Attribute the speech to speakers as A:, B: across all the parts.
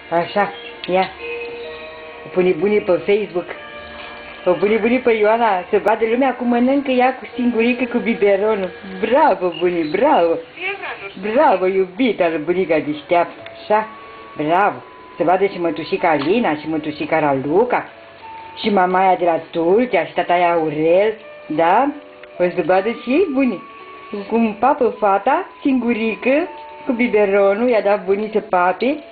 A: Așa, ia. O pune bunii pe Facebook. O pune bunii pe Ioana să vadă lumea cum mănâncă ea cu singurică cu biberonul. Bravo, bunii, bravo. Bravo, iubita bunica deșteaptă. Așa, bravo. Să vadă și mătușica Alina și mătușica Raluca. Și mamaia de la Tulcea și tataia Aurel. Da? O să vadă și ei bunii. Cum papă fata, singurică, cu biberonul, i-a dat bunii să pape.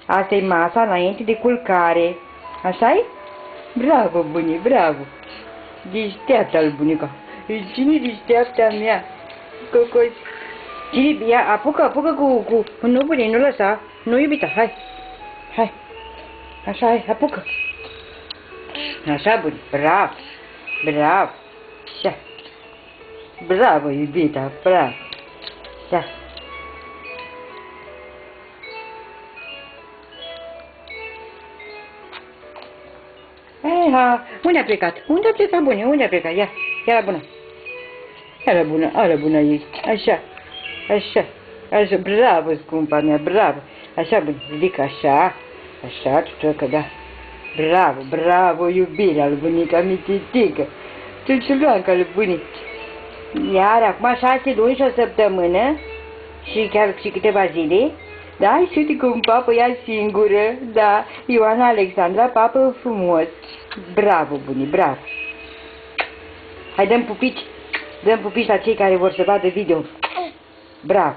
A: Asta e masa înainte de culcare. Așa-i? Bravo, bunii, bravo. Deșteaptă-l, bunica. Cine deșteaptă-a mea? Cocos. Cine, ia, apucă cu... Nu, bunii, nu lăsa. Nu, iubita, hai. Hai. Așa, hai, apucă. Așa, bunii, bravo. Bravo. Așa. Bravo, iubita, bravo. Așa. Ha, unde a plecat? Unde a plecat, bună? Unde a plecat? Ia, ia la bună. Ia la bună ei. Așa, așa, așa, bravo, scumpa mea, bravo. Așa, bună, ridică așa, așa, că da. Bravo, bravo, iubirea lui bunica mititică. Ciuciuloanca lui bunic. Iar acum 6 luni și o săptămână și chiar și câteva zile. Da, și uite cum papă ea singură, da, Ioana Alexandra, papă frumos. Bravo, bunii, bravo. Hai, dăm pupici la cei care vor să vadă video. Bravo.